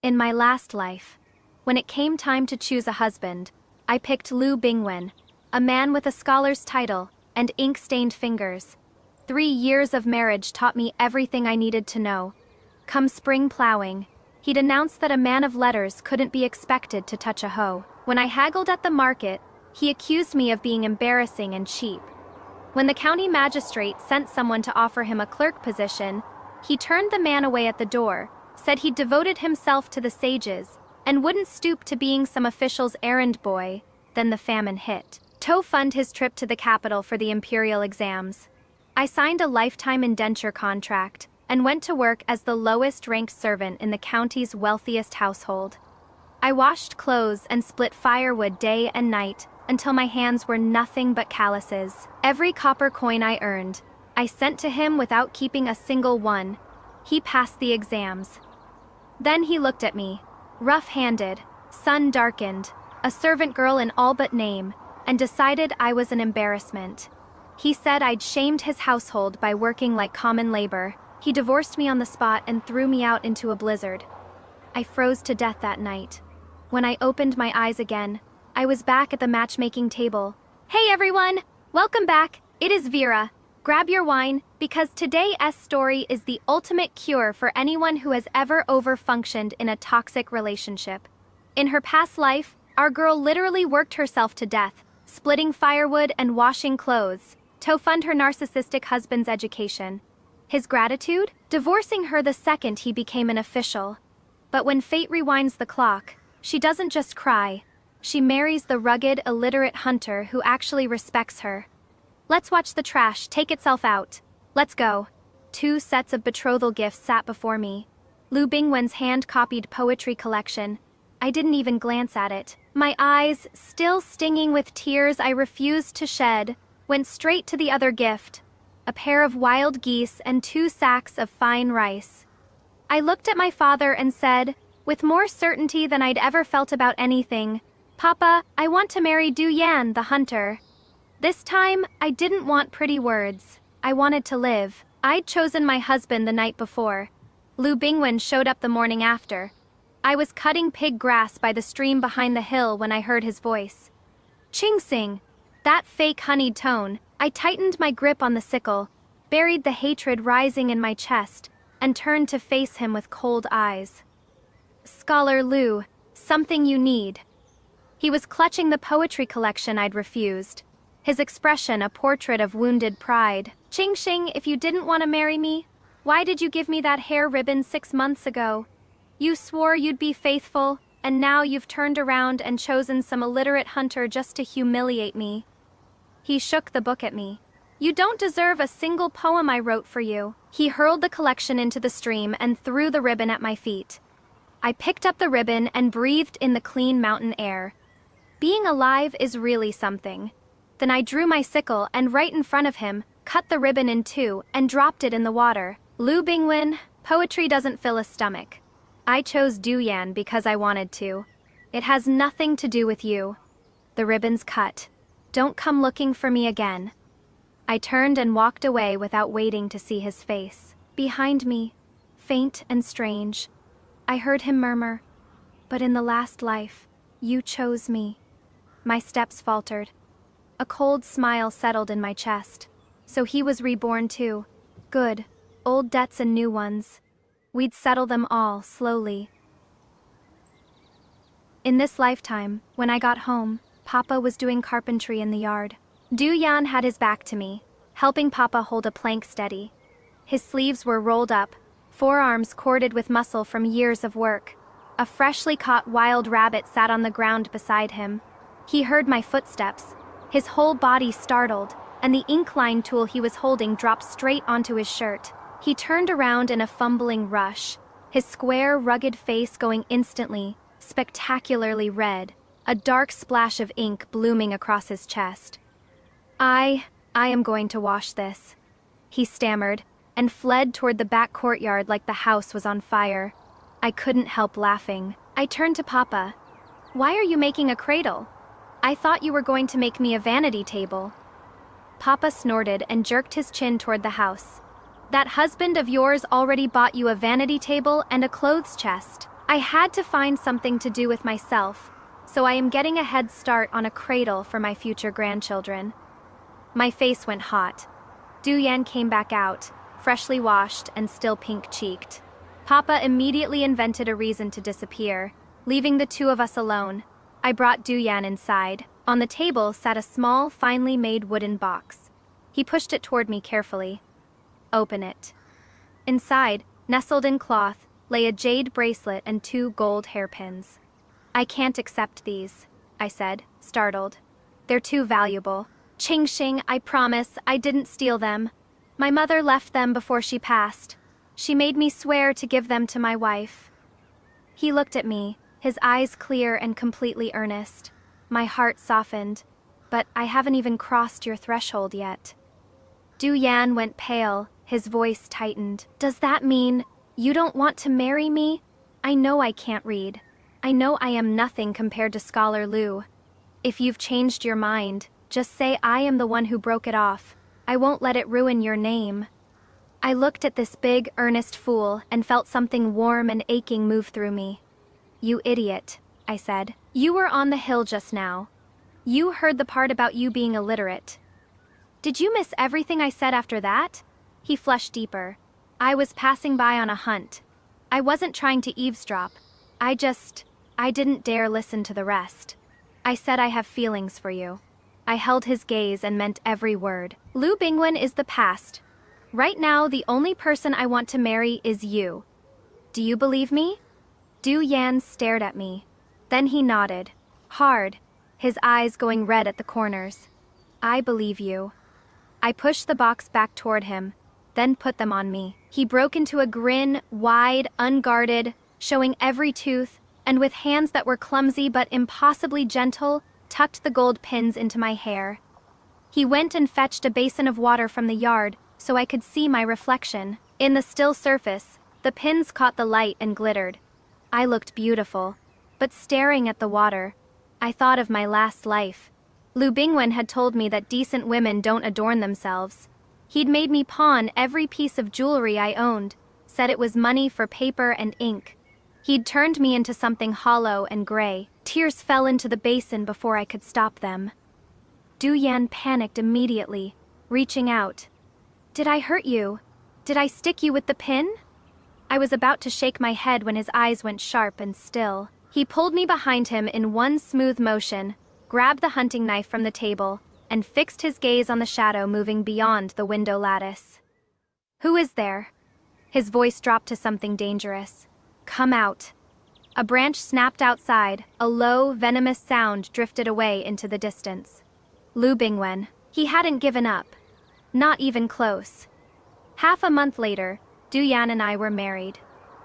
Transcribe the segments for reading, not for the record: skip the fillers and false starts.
In my last life, when it came time to choose a husband, I picked Lu Bingwen, a man with a scholar's title and ink-stained fingers. 3 years of marriage taught me everything I needed to know. Come spring plowing, he'd announced that a man of letters couldn't be expected to touch a hoe. When I haggled at the market, he accused me of being embarrassing and cheap. When the county magistrate sent someone to offer him a clerk position, he turned the man away at the door, said he'd devoted himself to the sages, and wouldn't stoop to being some official's errand boy. Then the famine hit. To fund his trip to the capital for the imperial exams, I signed a lifetime indenture contract and went to work as the lowest-ranked servant in the county's wealthiest household. I washed clothes and split firewood day and night until my hands were nothing but calluses. Every copper coin I earned, I sent to him without keeping a single one. He passed the exams. Then he looked at me, rough-handed, sun-darkened, a servant girl in all but name, and decided I was an embarrassment. He said I'd shamed his household by working like common labor. He divorced me on the spot and threw me out into a blizzard. I froze to death that night. When I opened my eyes again, I was back at the matchmaking table. Hey everyone! Welcome back! It is Vera. Grab your wine, because today's story is the ultimate cure for anyone who has ever overfunctioned in a toxic relationship. In her past life, our girl literally worked herself to death, splitting firewood and washing clothes, to fund her narcissistic husband's education. His gratitude? Divorcing her the second he became an official. But when fate rewinds the clock, she doesn't just cry. She marries the rugged, illiterate hunter who actually respects her. Let's watch the trash take itself out. Let's go. 2 sets of betrothal gifts sat before me. Lu Bingwen's hand-copied poetry collection. I didn't even glance at it. My eyes, still stinging with tears I refused to shed, went straight to the other gift. A pair of wild geese and 2 sacks of fine rice. I looked at my father and said, with more certainty than I'd ever felt about anything, "Papa, I want to marry Du Yan, the hunter." This time, I didn't want pretty words. I wanted to live. I'd chosen my husband the night before. Lu Bingwen showed up the morning after. I was cutting pig grass by the stream behind the hill when I heard his voice. Ching Sing! That fake honeyed tone. I tightened my grip on the sickle, buried the hatred rising in my chest, and turned to face him with cold eyes. Scholar Lu, something you need. He was clutching the poetry collection I'd refused. His expression a portrait of wounded pride. Ching Shing, if you didn't want to marry me, why did you give me that hair ribbon 6 months ago? You swore you'd be faithful, and now you've turned around and chosen some illiterate hunter just to humiliate me. He shook the book at me. You don't deserve a single poem I wrote for you. He hurled the collection into the stream and threw the ribbon at my feet. I picked up the ribbon and breathed in the clean mountain air. Being alive is really something. Then I drew my sickle and right in front of him, cut the ribbon in 2 and dropped it in the water. Lu Bingwen, poetry doesn't fill a stomach. I chose Du Yan because I wanted to. It has nothing to do with you. The ribbon's cut. Don't come looking for me again. I turned and walked away without waiting to see his face. Behind me, faint and strange, I heard him murmur, "But in the last life, you chose me." My steps faltered. A cold smile settled in my chest. So he was reborn too. Good. Old debts and new ones. We'd settle them all, slowly. In this lifetime, when I got home, Papa was doing carpentry in the yard. Du Yan had his back to me, helping Papa hold a plank steady. His sleeves were rolled up, forearms corded with muscle from years of work. A freshly caught wild rabbit sat on the ground beside him. He heard my footsteps. His whole body startled, and the ink-line tool he was holding dropped straight onto his shirt. He turned around in a fumbling rush, his square, rugged face going instantly, spectacularly red, a dark splash of ink blooming across his chest. I am going to wash this," he stammered, and fled toward the back courtyard like the house was on fire. I couldn't help laughing. I turned to Papa. "Why are you making a cradle? I thought you were going to make me a vanity table." Papa snorted and jerked his chin toward the house. "That husband of yours already bought you a vanity table and a clothes chest. I had to find something to do with myself, so I am getting a head start on a cradle for my future grandchildren. My face went hot. Du-Yan came back out, freshly washed and still pink-cheeked. Papa immediately invented a reason to disappear, leaving the two of us alone. I brought Du-Yan inside. On the table sat a small, finely made wooden box. He pushed it toward me carefully. Open it. Inside, nestled in cloth, lay a jade bracelet and 2 gold hairpins. I can't accept these, I said, startled. They're too valuable. Ching-Shing, I promise, I didn't steal them. My mother left them before she passed. She made me swear to give them to my wife. He looked at me, his eyes clear and completely earnest. My heart softened, but I haven't even crossed your threshold yet. Du-Yan went pale, his voice tightened. Does that mean you don't want to marry me? I know I can't read. I know I am nothing compared to Scholar Lu. If you've changed your mind, just say I am the one who broke it off. I won't let it ruin your name. I looked at this big, earnest fool and felt something warm and aching move through me. You idiot, I said. You were on the hill just now. You heard the part about you being illiterate. Did you miss everything I said after that? He flushed deeper. I was passing by on a hunt. I wasn't trying to eavesdrop. I didn't dare listen to the rest. I said I have feelings for you. I held his gaze and meant every word. Lu Bingwen is the past. Right now, the only person I want to marry is you. Do you believe me? Du-Yan stared at me. Then he nodded. Hard, his eyes going red at the corners. I believe you. I pushed the box back toward him, then put them on me. He broke into a grin, wide, unguarded, showing every tooth, and with hands that were clumsy but impossibly gentle, tucked the gold pins into my hair. He went and fetched a basin of water from the yard so I could see my reflection. In the still surface, the pins caught the light and glittered. I looked beautiful, but staring at the water, I thought of my last life. Lu Bingwen had told me that decent women don't adorn themselves. He'd made me pawn every piece of jewelry I owned, said it was money for paper and ink. He'd turned me into something hollow and gray. Tears fell into the basin before I could stop them. Du-Yan panicked immediately, reaching out. Did I hurt you? Did I stick you with the pin? I was about to shake my head when his eyes went sharp and still. He pulled me behind him in one smooth motion, grabbed the hunting knife from the table, and fixed his gaze on the shadow moving beyond the window lattice. Who is there? His voice dropped to something dangerous. Come out. A branch snapped outside, a low, venomous sound drifted away into the distance. Lu Bingwen. He hadn't given up. Not even close. Half a month later, Du-Yan and I were married.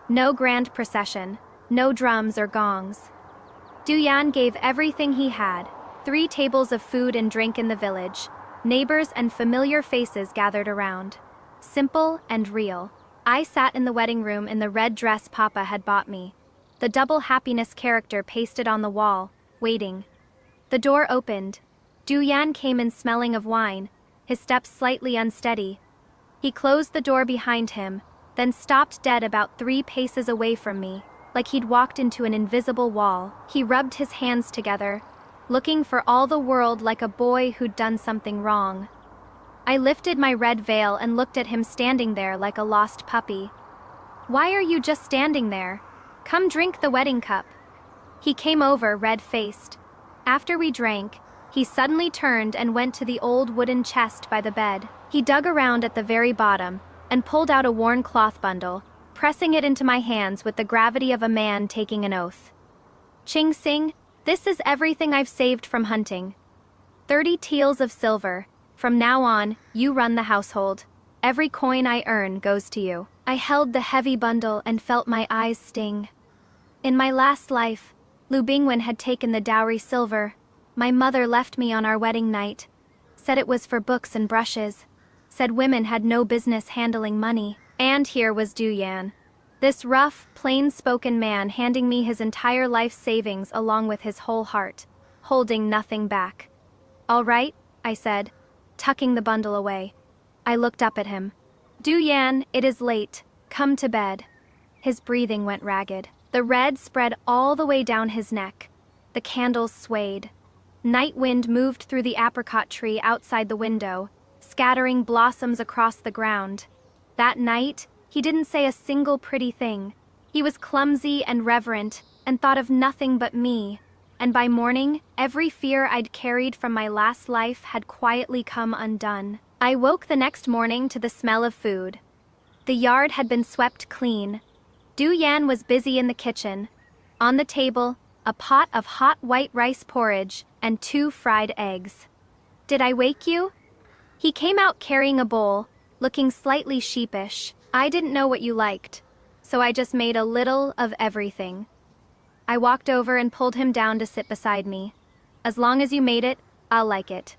No grand procession, no drums or gongs. Du-Yan gave everything he had, 3 tables of food and drink in the village, neighbors and familiar faces gathered around. Simple and real. I sat in the wedding room in the red dress Papa had bought me, the double happiness character pasted on the wall, waiting. The door opened. Du-Yan came in smelling of wine, his steps slightly unsteady. He closed the door behind him, then stopped dead about 3 paces away from me, like he'd walked into an invisible wall. He rubbed his hands together, looking for all the world like a boy who'd done something wrong. I lifted my red veil and looked at him standing there like a lost puppy. Why are you just standing there? Come drink the wedding cup. He came over, red-faced. After we drank, he suddenly turned and went to the old wooden chest by the bed. He dug around at the very bottom and pulled out a worn cloth bundle, pressing it into my hands with the gravity of a man taking an oath. Ching-Sing, this is everything I've saved from hunting. 30 taels of silver. From now on, you run the household. Every coin I earn goes to you. I held the heavy bundle and felt my eyes sting. In my last life, Lu Bingwen had taken the dowry silver. My mother left me on our wedding night. Said it was for books and brushes. Said women had no business handling money. And here was Du-Yan. This rough, plain-spoken man handing me his entire life savings along with his whole heart, holding nothing back. All right, I said, tucking the bundle away. I looked up at him. Du-Yan, it is late. Come to bed. His breathing went ragged. The red spread all the way down his neck. The candles swayed. Night wind moved through the apricot tree outside the window, scattering blossoms across the ground. That night, he didn't say a single pretty thing. He was clumsy and reverent and thought of nothing but me. And by morning, every fear I'd carried from my last life had quietly come undone. I woke the next morning to the smell of food. The yard had been swept clean. Du Yan was busy in the kitchen. On the table, a pot of hot white rice porridge and 2 fried eggs. "Did I wake you?" He came out carrying a bowl, looking slightly sheepish. "I didn't know what you liked, so I just made a little of everything." I walked over and pulled him down to sit beside me. "As long as you made it, I'll like it."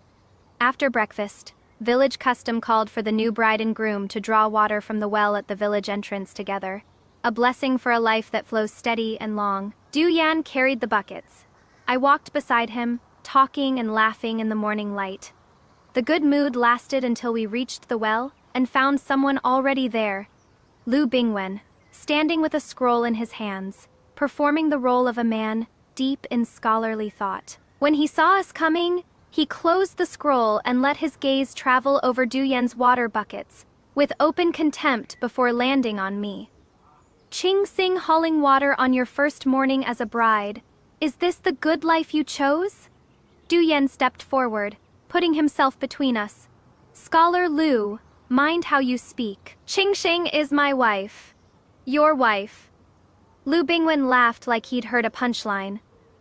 After breakfast, village custom called for the new bride and groom to draw water from the well at the village entrance together. A blessing for a life that flows steady and long. Du Yan carried the buckets. I walked beside him, talking and laughing in the morning light. The good mood lasted until we reached the well and found someone already there. Lu Bingwen, standing with a scroll in his hands, performing the role of a man deep in scholarly thought. When he saw us coming, he closed the scroll and let his gaze travel over Du Yan's water buckets, with open contempt before landing on me. "Ching Sing hauling water on your first morning as a bride. Is this the good life you chose?" Du Yan stepped forward, putting himself between us. "Scholar Lu, mind how you speak. Ching Xing is my wife. Your wife." Lu Bingwen laughed like he'd heard a punchline.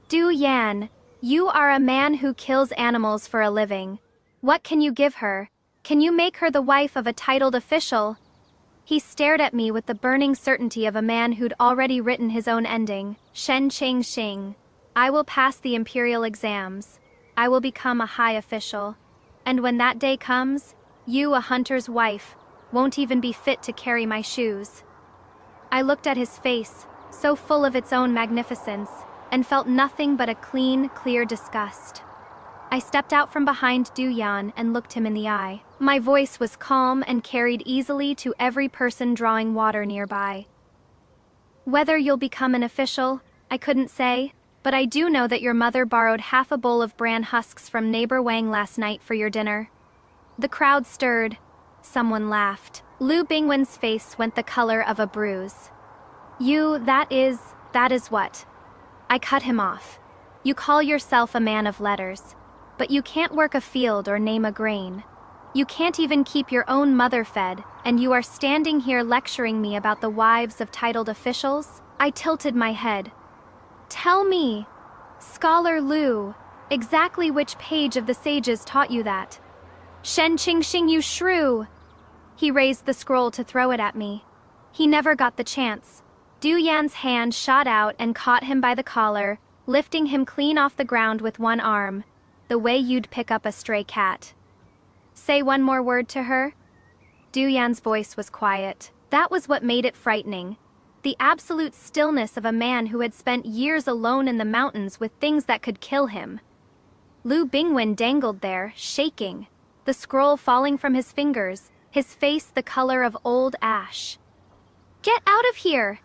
"Du Yan, you are a man who kills animals for a living. What can you give her? Can you make her the wife of a titled official?" He stared at me with the burning certainty of a man who'd already written his own ending. "Shen Ching Xing. I will pass the imperial exams. I will become a high official. And when that day comes, you, a hunter's wife, won't even be fit to carry my shoes." I looked at his face, so full of its own magnificence, and felt nothing but a clean, clear disgust. I stepped out from behind Du Yan and looked him in the eye. My voice was calm and carried easily to every person drawing water nearby. "Whether you'll become an official, I couldn't say, but I do know that your mother borrowed half a bowl of bran husks from neighbor Wang last night for your dinner." The crowd stirred. Someone laughed. Lu Bingwen's face went the color of a bruise. That is what?" I cut him off. "You call yourself a man of letters, but you can't work a field or name a grain. You can't even keep your own mother fed, and you are standing here lecturing me about the wives of titled officials?" I tilted my head. "Tell me, Scholar Lu, exactly which page of the sages taught you that?" "Shen Qing Xing, you shrew!" He raised the scroll to throw it at me. He never got the chance. Du Yan's hand shot out and caught him by the collar, lifting him clean off the ground with one arm, the way you'd pick up a stray cat. "Say one more word to her?" Du Yan's voice was quiet. That was what made it frightening. The absolute stillness of a man who had spent years alone in the mountains with things that could kill him. Lu Bingwen dangled there, shaking, the scroll falling from his fingers, his face the color of old ash. "Get out of here!"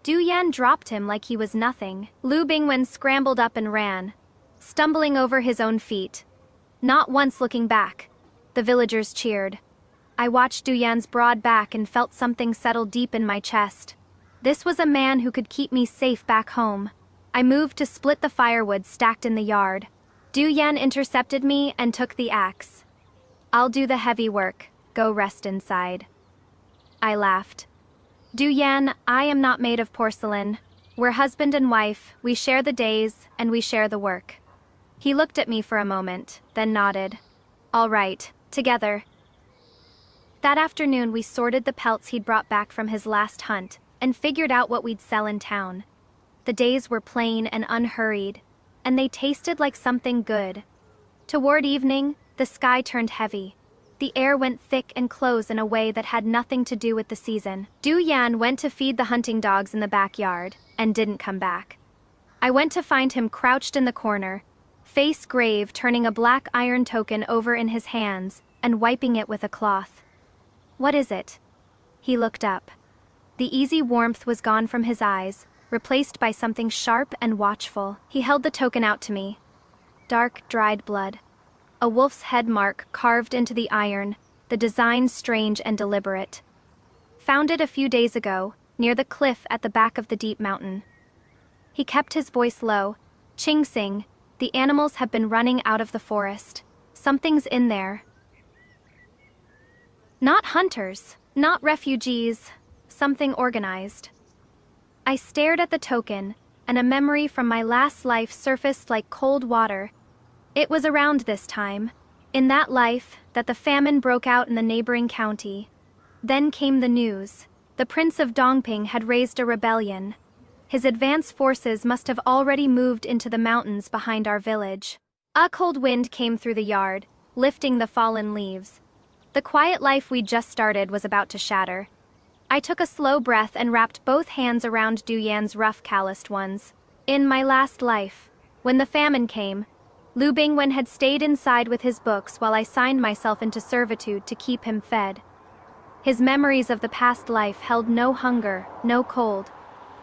Du Yan dropped him like he was nothing. Lu Bingwen scrambled up and ran, stumbling over his own feet, not once looking back. The villagers cheered. I watched Du Yan's broad back and felt something settle deep in my chest. This was a man who could keep me safe back home. I moved to split the firewood stacked in the yard. Du Yan intercepted me and took the axe. "I'll do the heavy work. Go rest inside." I laughed. "Du Yan, I am not made of porcelain. We're husband and wife, we share the days, and we share the work." He looked at me for a moment, then nodded. "All right, together." That afternoon we sorted the pelts he'd brought back from his last hunt, and figured out what we'd sell in town. The days were plain and unhurried, and they tasted like something good. Toward evening, the sky turned heavy. The air went thick and close in a way that had nothing to do with the season. Du Yan went to feed the hunting dogs in the backyard, and didn't come back. I went to find him crouched in the corner, face grave, turning a black iron token over in his hands, and wiping it with a cloth. "What is it?" He looked up. The easy warmth was gone from his eyes, replaced by something sharp and watchful. He held the token out to me. Dark, dried blood. A wolf's head mark carved into the iron, the design strange and deliberate. Found it a few days ago, near the cliff at the back of the deep mountain. He kept his voice low. Ching Sing, the animals have been running out of the forest. Something's in there. Not hunters, not refugees, something organized. I stared at the token, and a memory from my last life surfaced like cold water. It was around this time, in that life, that the famine broke out in the neighboring county. Then came the news. The Prince of Dongping had raised a rebellion. His advance forces must have already moved into the mountains behind our village. A cold wind came through the yard, lifting the fallen leaves. The quiet life we'd just started was about to shatter. I took a slow breath and wrapped both hands around Du Yan's rough, calloused ones. In my last life, when the famine came, Lu Bingwen had stayed inside with his books while I signed myself into servitude to keep him fed. His memories of the past life held no hunger, no cold.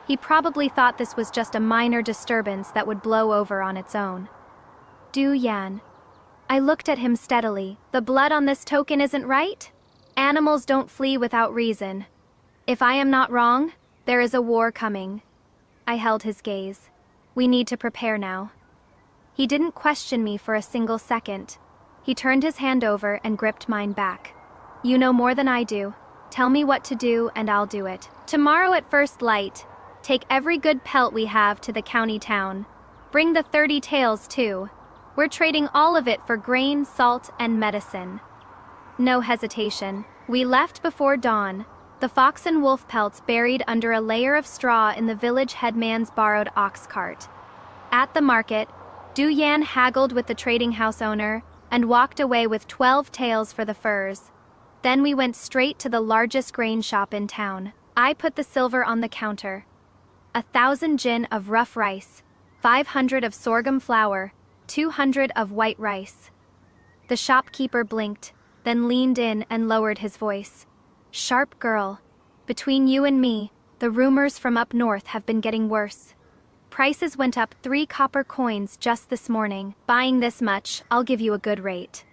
He probably thought this was just a minor disturbance that would blow over on its own. Du Yan. I looked at him steadily. The blood on this token isn't right? Animals don't flee without reason. If I am not wrong, there is a war coming. I held his gaze. We need to prepare now. He didn't question me for a single second. He turned his hand over and gripped mine back. You know more than I do. Tell me what to do and I'll do it. Tomorrow at first light, take every good pelt we have to the county town. Bring the 30 taels too. We're trading all of it for grain, salt, and medicine. No hesitation. We left before dawn, the fox and wolf pelts buried under a layer of straw in the village headman's borrowed ox cart. At the market, Du Yan haggled with the trading house owner and walked away with 12 taels for the furs. Then we went straight to the largest grain shop in town. I put the silver on the counter. 1,000 jin of rough rice, 500 of sorghum flour, 200 of white rice. The shopkeeper blinked, then leaned in and lowered his voice. Sharp girl, between you and me, the rumors from up north have been getting worse. Prices went up 3 copper coins just this morning. Buying this much, I'll give you a good rate.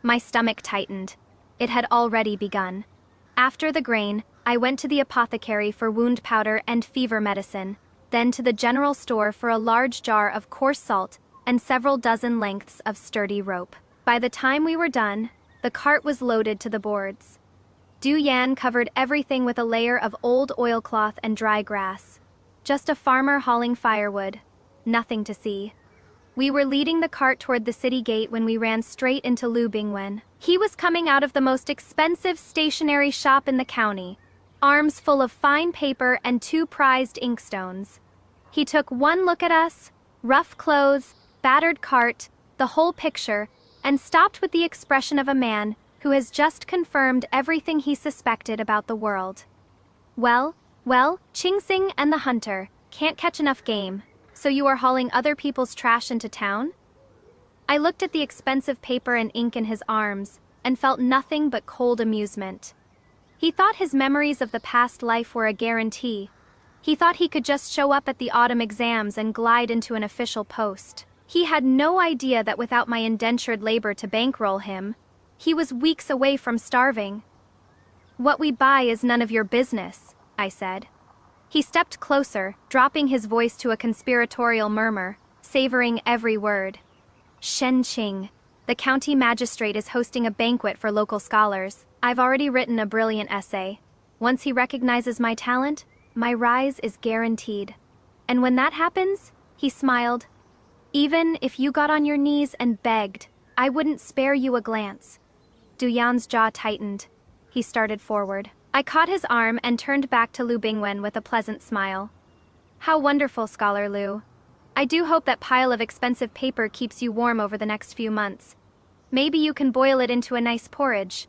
My stomach tightened. It had already begun. After the grain, I went to the apothecary for wound powder and fever medicine, then to the general store for a large jar of coarse salt and several dozen lengths of sturdy rope. By the time we were done, the cart was loaded to the boards. Du Yan covered everything with a layer of old oilcloth and dry grass. Just a farmer hauling firewood. Nothing to see. We were leading the cart toward the city gate when we ran straight into Lu Bingwen. He was coming out of the most expensive stationery shop in the county, arms full of fine paper and 2 prized inkstones. He took one look at us, rough clothes, battered cart, the whole picture, and stopped with the expression of a man who has just confirmed everything he suspected about the world. Well, Ching Sing and the hunter can't catch enough game, so you are hauling other people's trash into town? I looked at the expensive paper and ink in his arms and felt nothing but cold amusement. He thought his memories of the past life were a guarantee. He thought he could just show up at the autumn exams and glide into an official post. He had no idea that without my indentured labor to bankroll him, he was weeks away from starving. What we buy is none of your business, I said. He stepped closer, dropping his voice to a conspiratorial murmur, savoring every word. Shen Qing, the county magistrate, is hosting a banquet for local scholars. I've already written a brilliant essay. Once he recognizes my talent, my rise is guaranteed. And when that happens, he smiled. Even if you got on your knees and begged, I wouldn't spare you a glance. Du Yan's jaw tightened. He started forward. I caught his arm and turned back to Lu Bingwen with a pleasant smile. How wonderful, Scholar Lu. I do hope that pile of expensive paper keeps you warm over the next few months. Maybe you can boil it into a nice porridge.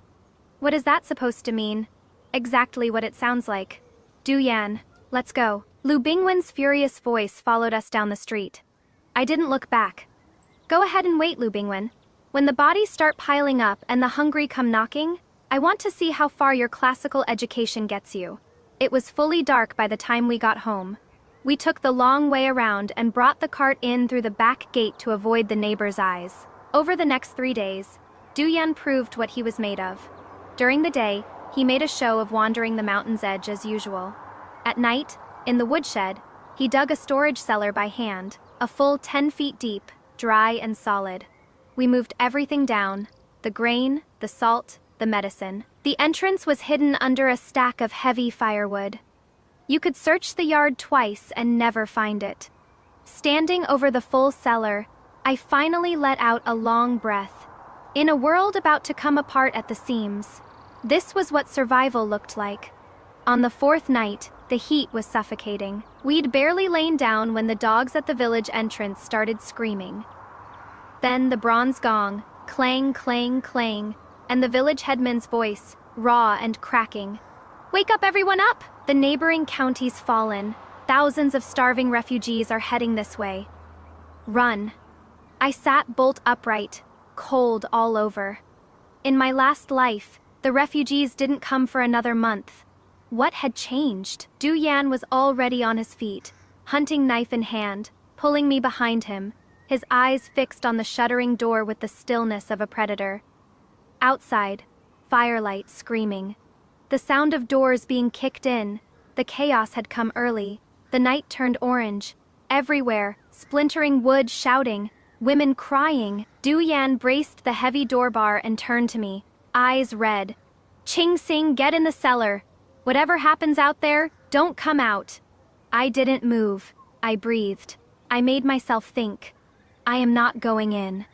What is that supposed to mean? Exactly what it sounds like. Du Yan, let's go. Lu Bingwen's furious voice followed us down the street. I didn't look back. Go ahead and wait, Lu Bingwen. When the bodies start piling up and the hungry come knocking, I want to see how far your classical education gets you. It was fully dark by the time we got home. We took the long way around and brought the cart in through the back gate to avoid the neighbors' eyes. Over the next 3 days, Duyan proved what he was made of. During the day, he made a show of wandering the mountain's edge as usual. At night, in the woodshed, he dug a storage cellar by hand, a full 10 feet deep, dry and solid. We moved everything down: the grain, the salt, the medicine. The entrance was hidden under a stack of heavy firewood. You could search the yard twice and never find it. Standing over the full cellar, I finally let out a long breath. In a world about to come apart at the seams, this was what survival looked like. On the 4th night, the heat was suffocating. We'd barely lain down when the dogs at the village entrance started screaming. Then the bronze gong, clang, clang, clang, and the village headman's voice, raw and cracking. "Wake up, everyone up! The neighboring county's fallen. Thousands of starving refugees are heading this way. Run." I sat bolt upright, cold all over. In my last life, the refugees didn't come for another month. What had changed? Duyan was already on his feet, hunting knife in hand, pulling me behind him, his eyes fixed on the shuddering door with the stillness of a predator. Outside, firelight screaming. The sound of doors being kicked in. The chaos had come early. The night turned orange. Everywhere, splintering wood shouting, women crying. Duyan braced the heavy door bar and turned to me, eyes red. "Ching Sing, get in the cellar. Whatever happens out there, don't come out." I didn't move. I breathed. I made myself think. I am not going in.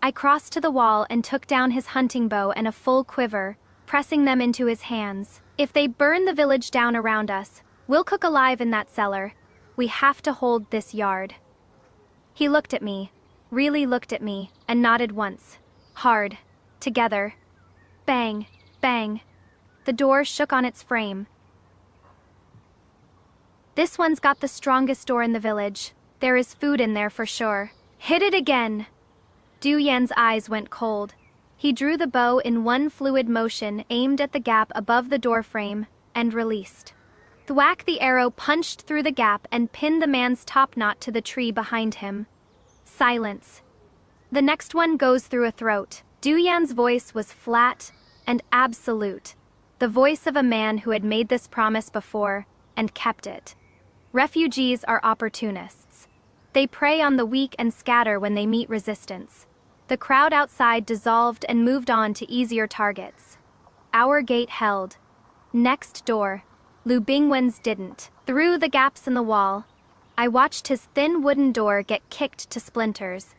I crossed to the wall and took down his hunting bow and a full quiver, pressing them into his hands. "If they burn the village down around us, we'll cook alive in that cellar. We have to hold this yard." He looked at me, really looked at me, and nodded once. Hard. Together. Bang, bang. The door shook on its frame. "This one's got the strongest door in the village. There is food in there for sure. Hit it again." Duyan's eyes went cold. He drew the bow in one fluid motion, aimed at the gap above the doorframe, and released. Thwack, the arrow punched through the gap and pinned the man's topknot to the tree behind him. Silence. The next one goes through a throat. Duyan's voice was flat and absolute. The voice of a man who had made this promise before and kept it. Refugees are opportunists. They prey on the weak and scatter when they meet resistance. The crowd outside dissolved and moved on to easier targets. Our gate held. Next door, Lu Bingwen's didn't. Through the gaps in the wall, I watched his thin wooden door get kicked to splinters.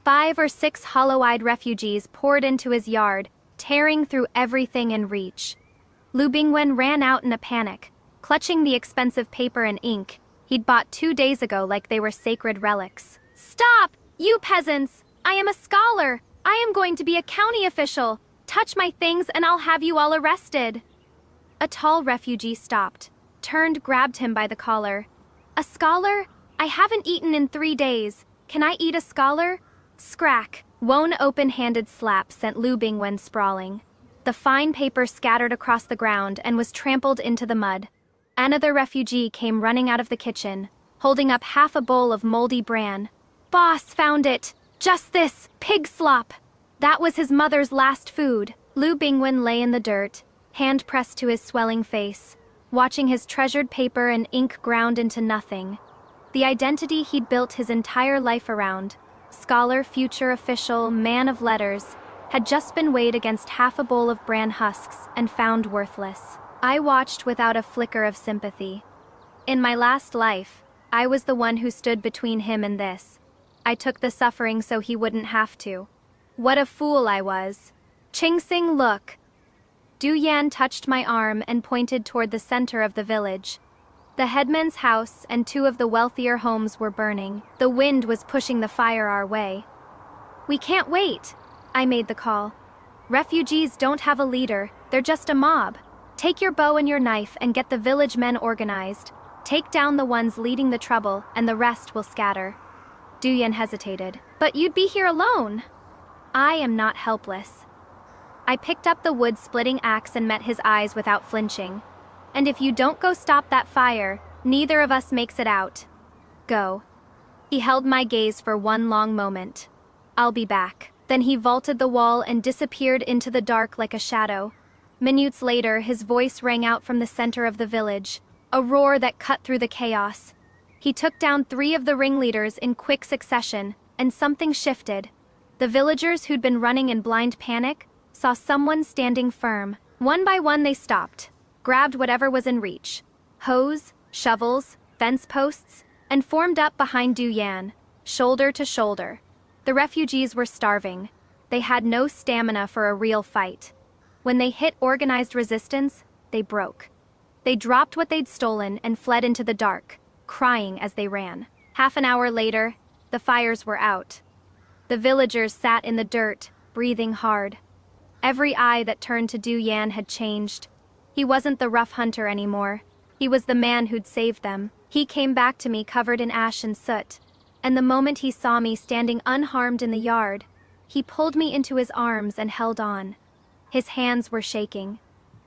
5 or 6 hollow-eyed refugees poured into his yard, tearing through everything in reach. Lu Bingwen ran out in a panic, clutching the expensive paper and ink he'd bought 2 days ago like they were sacred relics. "Stop! You peasants! I am a scholar! I am going to be a county official! Touch my things and I'll have you all arrested!" A tall refugee stopped, turned, grabbed him by the collar. "A scholar? I haven't eaten in 3 days. Can I eat a scholar?" Scrack! One open-handed slap sent Lu Bingwen sprawling. The fine paper scattered across the ground and was trampled into the mud. Another refugee came running out of the kitchen, holding up half a bowl of moldy bran. "Boss found it! Just this, pig slop!" That was his mother's last food. Lu Bingwen lay in the dirt, hand pressed to his swelling face, watching his treasured paper and ink ground into nothing. The identity he'd built his entire life around, scholar, future official, man of letters, had just been weighed against half a bowl of bran husks and found worthless. I watched without a flicker of sympathy. In my last life, I was the one who stood between him and this. I took the suffering so he wouldn't have to. What a fool I was. "Ching Sing, look." Duyan touched my arm and pointed toward the center of the village. The headman's house and 2 of the wealthier homes were burning. The wind was pushing the fire our way. "We can't wait," I made the call. "Refugees don't have a leader, they're just a mob. Take your bow and your knife and get the village men organized. Take down the ones leading the trouble and the rest will scatter." Duyan hesitated. "But you'd be here alone." "I am not helpless." I picked up the wood-splitting axe and met his eyes without flinching. "And if you don't go stop that fire, Neither of us makes it out. Go. He held my gaze for one long moment. I'll be back. Then he vaulted the wall and disappeared into the dark like a shadow. Minutes later, his voice rang out from the center of the village, a roar that cut through the chaos. He took down 3 of the ringleaders in quick succession, and something shifted. The villagers who'd been running in blind panic saw someone standing firm. One by one they stopped, grabbed whatever was in reach. Hoes, shovels, fence posts, and formed up behind Du Yan, shoulder to shoulder. The refugees were starving. They had no stamina for a real fight. When they hit organized resistance, they broke. They dropped what they'd stolen and fled into the dark, crying as they ran. Half an hour later, the fires were out. The villagers sat in the dirt, breathing hard. Every eye that turned to Du Yan had changed. He wasn't the rough hunter anymore. He was the man who'd saved them. He came back to me covered in ash and soot. And the moment he saw me standing unharmed in the yard, he pulled me into his arms and held on. His hands were shaking.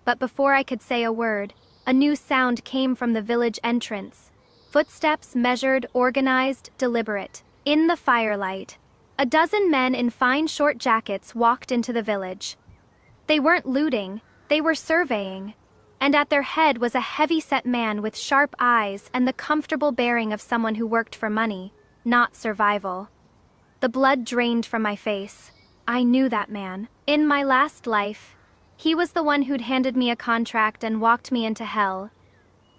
But before I could say a word, a new sound came from the village entrance. Footsteps measured, organized, deliberate. In the firelight, a dozen men in fine short jackets walked into the village. They weren't looting, they were surveying. And at their head was a heavy-set man with sharp eyes and the comfortable bearing of someone who worked for money, not survival. The blood drained from my face. I knew that man. In my last life, he was the one who'd handed me a contract and walked me into hell.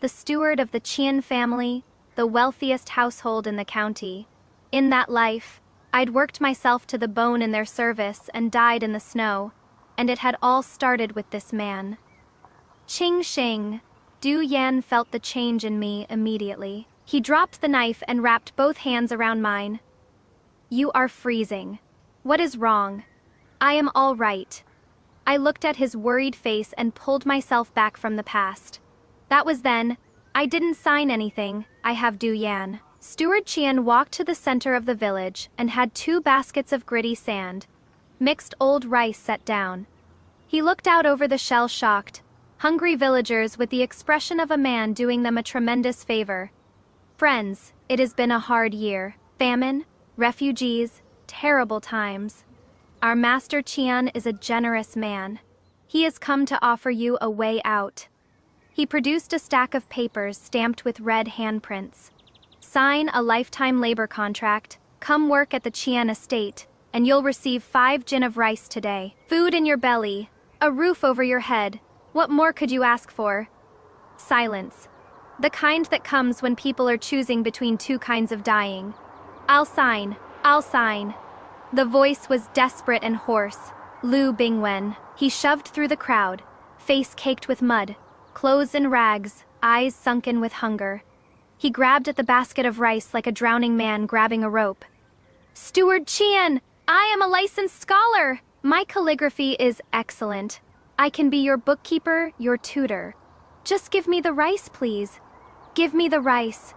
The steward of the Qian family, the wealthiest household in the county. In that life, I'd worked myself to the bone in their service and died in the snow, and it had all started with this man. Ching Shing. Du Yan felt the change in me immediately. He dropped the knife and wrapped both hands around mine. You are freezing. What is wrong? I am all right. I looked at his worried face and pulled myself back from the past. That was then. I didn't sign anything. I have Du Yan. Steward Qian walked to the center of the village and had 2 baskets of gritty sand, mixed old rice set down. He looked out over the shell-shocked, hungry villagers with the expression of a man doing them a tremendous favor. Friends, it has been a hard year. Famine, refugees, terrible times. Our master Qian is a generous man. He has come to offer you a way out. He produced a stack of papers stamped with red handprints. Sign a lifetime labor contract, come work at the Qian estate, and you'll receive 5 jin of rice today. Food in your belly, a roof over your head. What more could you ask for? Silence. The kind that comes when people are choosing between 2 kinds of dying. I'll sign. I'll sign. The voice was desperate and hoarse. Lu Bingwen. He shoved through the crowd, face caked with mud, clothes in rags, eyes sunken with hunger. He grabbed at the basket of rice like a drowning man grabbing a rope. Steward Qian, I am a licensed scholar. My calligraphy is excellent. I can be your bookkeeper, your tutor. Just give me the rice, please. Give me the rice.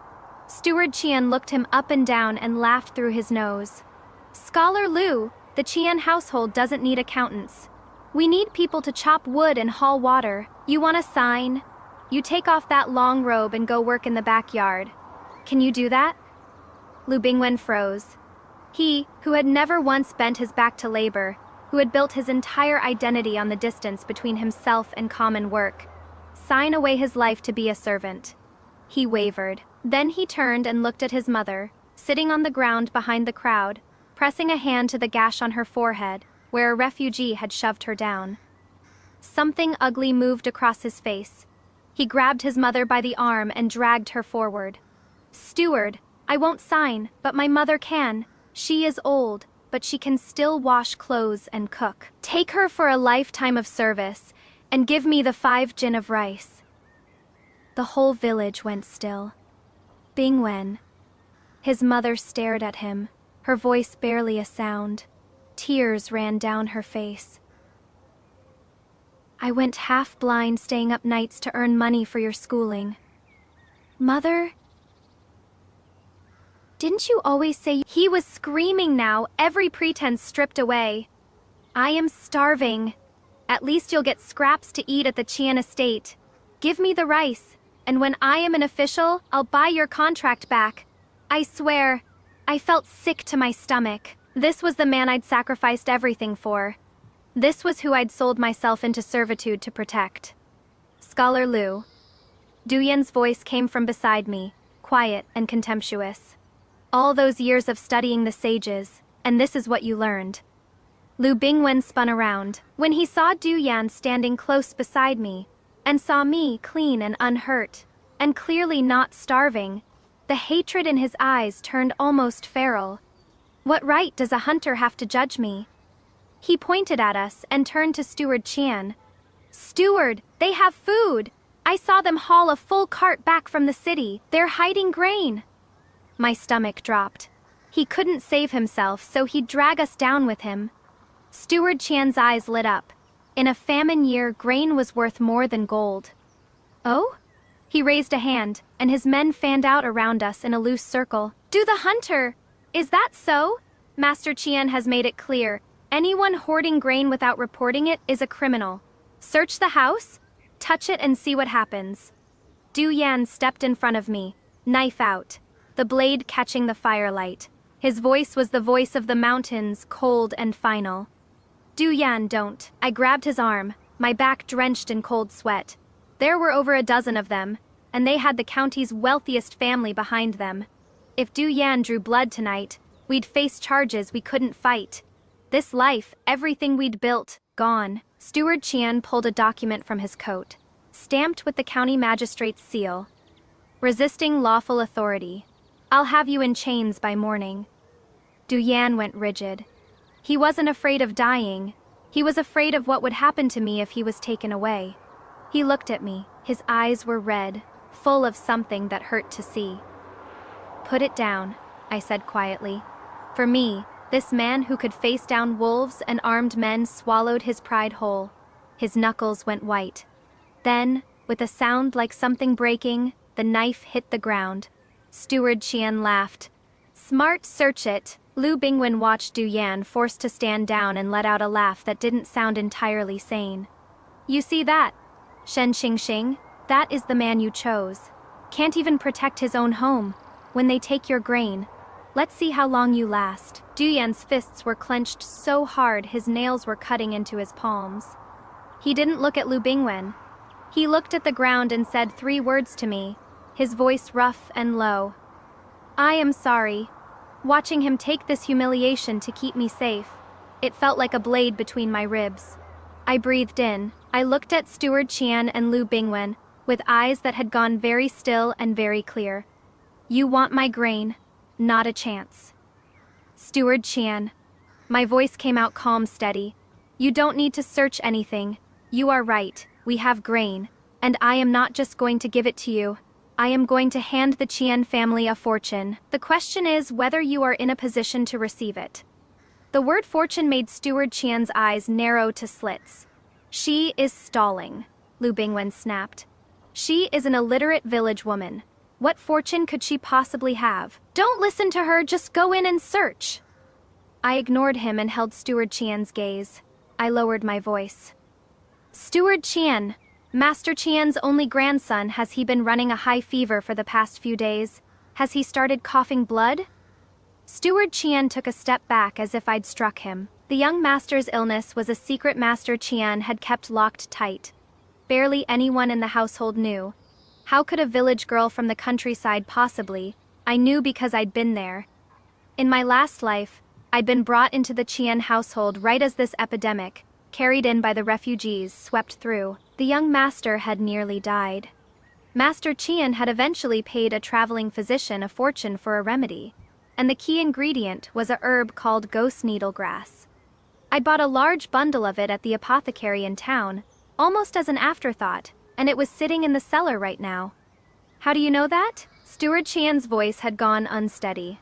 Steward Qian looked him up and down and laughed through his nose. Scholar Lu, the Qian household doesn't need accountants. We need people to chop wood and haul water. You want a sign? You take off that long robe and go work in the backyard. Can you do that? Lu Bingwen froze. He, who had never once bent his back to labor, who had built his entire identity on the distance between himself and common work, sign away his life to be a servant. He wavered. Then he turned and looked at his mother, sitting on the ground behind the crowd, pressing a hand to the gash on her forehead, where a refugee had shoved her down. Something ugly moved across his face. He grabbed his mother by the arm and dragged her forward. Steward, I won't sign, but my mother can. She is old, but she can still wash clothes and cook. Take her for a lifetime of service, and give me the 5 jin of rice. The whole village went still. Bingwen. His mother stared at him, her voice barely a sound. Tears ran down her face. I went half blind staying up nights to earn money for your schooling. Mother? Didn't you always say— He was screaming now, every pretense stripped away. I am starving. At least you'll get scraps to eat at the Qian estate. Give me the rice. And when I am an official, I'll buy your contract back. I swear, I felt sick to my stomach. This was the man I'd sacrificed everything for. This was who I'd sold myself into servitude to protect. Scholar Lu. Duyan's voice came from beside me, quiet and contemptuous. All those years of studying the sages, and this is what you learned. Lu Bingwen spun around, when he saw Duyan standing close beside me, and saw me clean and unhurt, and clearly not starving. The hatred in his eyes turned almost feral. What right does a hunter have to judge me? He pointed at us and turned to Steward Qian. Steward, they have food! I saw them haul a full cart back from the city. They're hiding grain. My stomach dropped. He couldn't save himself, so he'd drag us down with him. Steward Qian's eyes lit up. In a famine year, grain was worth more than gold. Oh? He raised a hand, and his men fanned out around us in a loose circle. Do the hunter! Is that so? Master Qian has made it clear. Anyone hoarding grain without reporting it is a criminal. Search the house, touch it and see what happens. Du Yan stepped in front of me, knife out, the blade catching the firelight. His voice was the voice of the mountains, cold and final. Du Yan, don't. I grabbed his arm, my back drenched in cold sweat. There were over a dozen of them, and they had the county's wealthiest family behind them. If Du Yan drew blood tonight, we'd face charges we couldn't fight. This life, everything we'd built, gone. Steward Qian pulled a document from his coat, stamped with the county magistrate's seal. Resisting lawful authority. I'll have you in chains by morning. Du Yan went rigid. He wasn't afraid of dying. He was afraid of what would happen to me if he was taken away. He looked at me. His eyes were red, full of something that hurt to see. Put it down, I said quietly. For me, this man who could face down wolves and armed men swallowed his pride whole. His knuckles went white. Then, with a sound like something breaking, the knife hit the ground. Steward Qian laughed. Smart, search it. Lu Bingwen watched Du Yan forced to stand down and let out a laugh that didn't sound entirely sane. You see that? Shen Xingxing, that is the man you chose. Can't even protect his own home. When they take your grain, let's see how long you last. Du Yan's fists were clenched so hard his nails were cutting into his palms. He didn't look at Lu Bingwen. He looked at the ground and said 3 words to me, his voice rough and low. I am sorry. Watching him take this humiliation to keep me safe, it felt like a blade between my ribs. I breathed in. I looked at Steward Qian and Lu Bingwen with eyes that had gone very still and very clear. You want my grain, not a chance. Steward Qian. My voice came out calm, steady. You don't need to search anything. You are right, we have grain, and I am not just going to give it to you. I am going to hand the Qian family a fortune. The question is whether you are in a position to receive it. The word fortune made Steward Qian's eyes narrow to slits. She is stalling, Lu Bingwen snapped. She is an illiterate village woman. What fortune could she possibly have? Don't listen to her, just go in and search. I ignored him and held Steward Qian's gaze. I lowered my voice. Steward Qian, Master Qian's only grandson, has he been running a high fever for the past few days? Has he started coughing blood? Steward Qian took a step back as if I'd struck him. The young master's illness was a secret Master Qian had kept locked tight. Barely anyone in the household knew. How could a village girl from the countryside possibly? I knew because I'd been there. In my last life, I'd been brought into the Qian household right as this epidemic, carried in by the refugees, swept through. The young master had nearly died. Master Qian had eventually paid a traveling physician a fortune for a remedy, and the key ingredient was a herb called ghost needle grass. I'd bought a large bundle of it at the apothecary in town, almost as an afterthought, and it was sitting in the cellar right now. How do you know that? Steward Qian's voice had gone unsteady.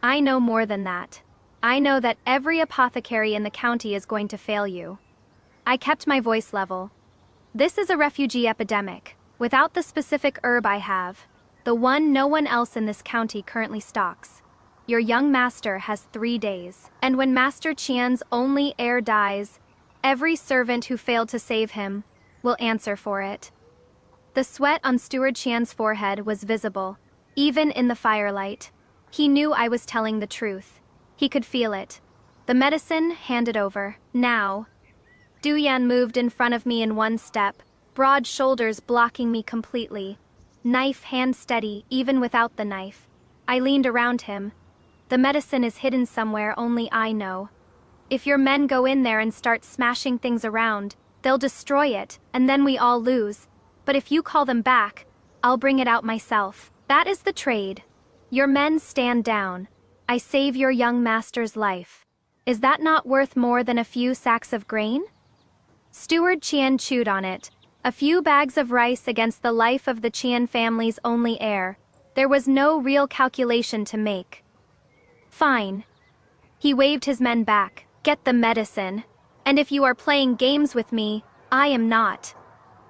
I know more than that. I know that every apothecary in the county is going to fail you. I kept my voice level. This is a refugee epidemic. Without the specific herb I have, the one no one else in this county currently stocks, your young master has 3 days. And when Master Qian's only heir dies, every servant who failed to save him will answer for it. The sweat on Steward Qian's forehead was visible, even in the firelight. He knew I was telling the truth. He could feel it. The medicine handed over. Now. Du Yan moved in front of me in one step, broad shoulders blocking me completely. Knife hand steady, even without the knife. I leaned around him. The medicine is hidden somewhere only I know. If your men go in there and start smashing things around, they'll destroy it, and then we all lose. But if you call them back, I'll bring it out myself. That is the trade. Your men stand down. I save your young master's life. Is that not worth more than a few sacks of grain? Steward Qian chewed on it. A few bags of rice against the life of the Qian family's only heir. There was no real calculation to make. Fine. He waved his men back. Get the medicine. And if you are playing games with me, I am not.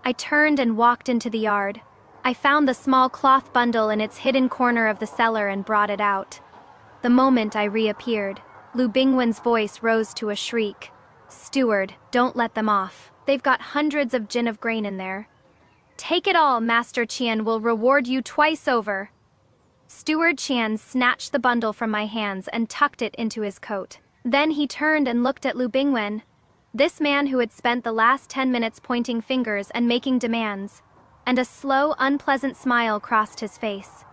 I turned and walked into the yard. I found the small cloth bundle in its hidden corner of the cellar and brought it out. The moment I reappeared, Lu Bingwen's voice rose to a shriek. Steward, don't let them off. They've got hundreds of jin of grain in there. Take it all, Master Qian will reward you twice over. Steward Qian snatched the bundle from my hands and tucked it into his coat. Then he turned and looked at Lu Bingwen. This man who had spent the last 10 minutes pointing fingers and making demands, and a slow, unpleasant smile crossed his face.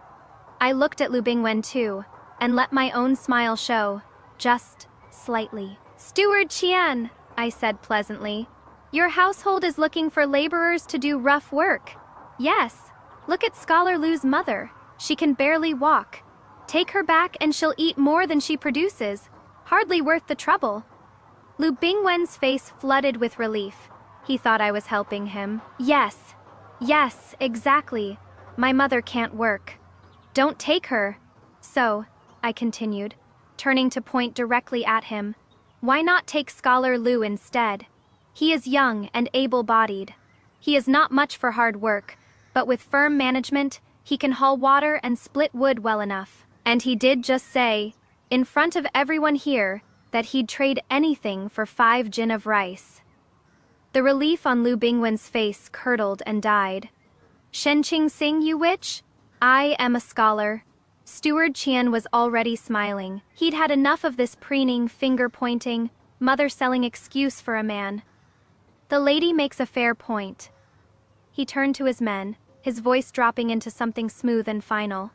I looked at Lu Bingwen too, and let my own smile show, just slightly. Steward Qian, I said pleasantly, your household is looking for laborers to do rough work. Yes, look at Scholar Lu's mother. She can barely walk. Take her back and she'll eat more than she produces. Hardly worth the trouble. Lu Bingwen's face flooded with relief. He thought I was helping him. Yes, exactly. My mother can't work. Don't take her. So, I continued, turning to point directly at him. Why not take Scholar Lu instead? He is young and able-bodied. He is not much for hard work, but with firm management, he can haul water and split wood well enough. And he did just say, in front of everyone here, that he'd trade anything for 5 jin of rice. The relief on Lu Bingwen's face curdled and died. Shenqing Sing, you witch? I am a scholar. Steward Qian was already smiling. He'd had enough of this preening, finger-pointing, mother-selling excuse for a man. The lady makes a fair point. He turned to his men, his voice dropping into something smooth and final.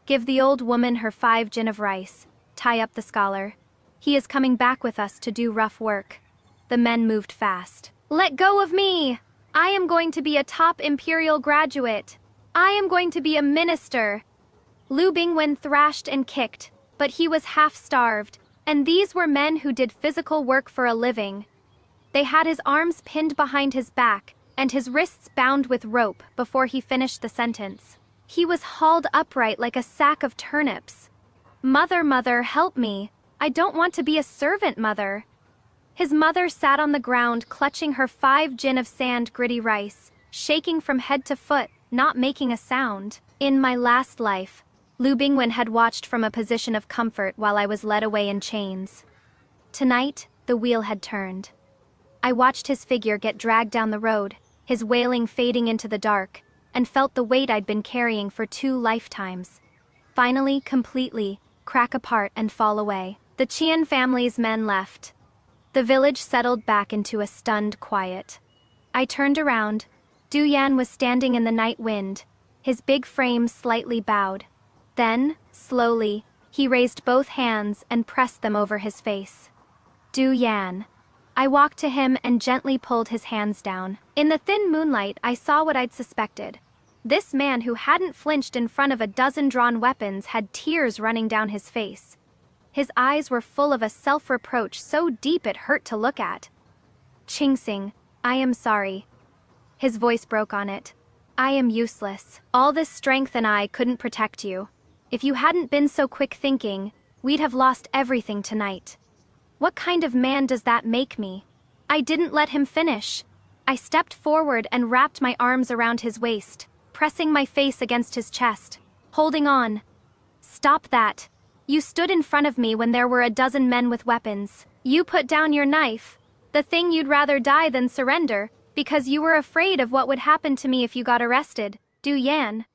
Give the old woman her 5 jin of rice. Tie up the scholar. He is coming back with us to do rough work. The men moved fast. Let go of me! I am going to be a top imperial graduate. I am going to be a minister. Lu Bingwen thrashed and kicked, but he was half-starved, and these were men who did physical work for a living. They had his arms pinned behind his back and his wrists bound with rope before he finished the sentence. He was hauled upright like a sack of turnips. Mother, help me. I don't want to be a servant, mother. His mother sat on the ground clutching her 5 jin of sand gritty rice, shaking from head to foot, not making a sound. In my last life, Lu Bingwen had watched from a position of comfort while I was led away in chains. Tonight, the wheel had turned. I watched his figure get dragged down the road, his wailing fading into the dark, and felt the weight I'd been carrying for 2 lifetimes. Finally, completely, crack apart and fall away. The Qian family's men left. The village settled back into a stunned quiet. I turned around. Du Yan was standing in the night wind, his big frame slightly bowed. Then, slowly, he raised both hands and pressed them over his face. Du Yan. I walked to him and gently pulled his hands down. In the thin moonlight, I saw what I'd suspected. This man who hadn't flinched in front of a dozen drawn weapons had tears running down his face. His eyes were full of a self-reproach so deep it hurt to look at. Chingsing, I am sorry. His voice broke on it. I am useless. All this strength and I couldn't protect you. If you hadn't been so quick thinking, we'd have lost everything tonight. What kind of man does that make me? I didn't let him finish. I stepped forward and wrapped my arms around his waist, pressing my face against his chest, holding on. Stop that. You stood in front of me when there were a dozen men with weapons. You put down your knife, the thing you'd rather die than surrender, Because you were afraid of what would happen to me if you got arrested, Du Yan.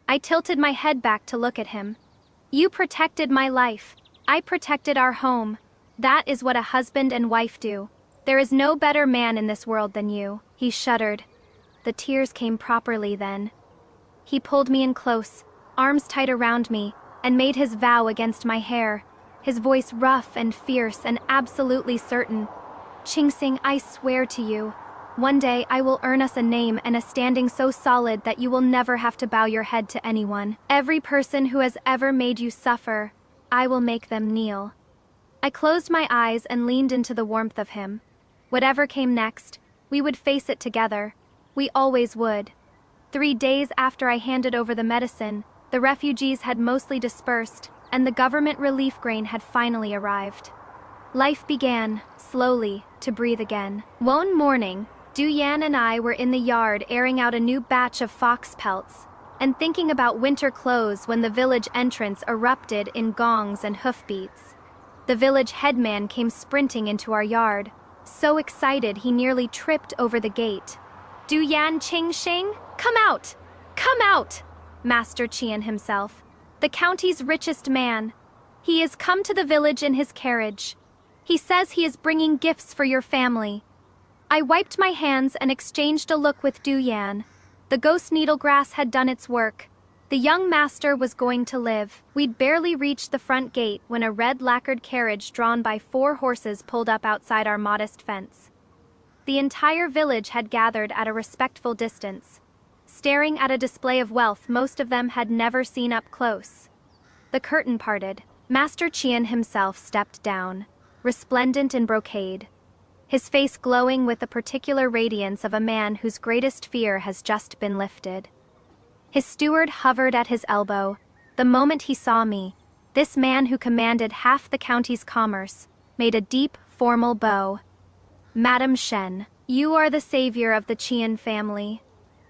I tilted my head back to look at him. You protected my life. I protected our home. That is what a husband and wife do. There is no better man in this world than you. He shuddered. The tears came properly then. He pulled me in close, arms tight around me, and made his vow against my hair, his voice rough and fierce and absolutely certain. Chingsing, I swear to you, one day I will earn us a name and a standing so solid that you will never have to bow your head to anyone. Every person who has ever made you suffer, I will make them kneel. I closed my eyes and leaned into the warmth of him. Whatever came next, we would face it together. We always would. 3 days after I handed over the medicine, the refugees had mostly dispersed, and the government relief grain had finally arrived. Life began, slowly, to breathe again. One morning, Du Yan and I were in the yard airing out a new batch of fox pelts, and thinking about winter clothes when the village entrance erupted in gongs and hoofbeats. The village headman came sprinting into our yard, so excited he nearly tripped over the gate. Du Yan Ching Shing, come out! Come out! Master Qian himself, the county's richest man. He is come to the village in his carriage. He says he is bringing gifts for your family. I wiped my hands and exchanged a look with Du Yan. The ghost needlegrass had done its work. The young master was going to live. We'd barely reached the front gate when a red lacquered carriage drawn by 4 horses pulled up outside our modest fence. The entire village had gathered at a respectful distance, staring at a display of wealth most of them had never seen up close. The curtain parted. Master Qian himself stepped down, resplendent in brocade, his face glowing with the particular radiance of a man whose greatest fear has just been lifted. His steward hovered at his elbow. The moment he saw me, this man who commanded half the county's commerce made a deep, formal bow. Madam Shen, you are the savior of the Qian family.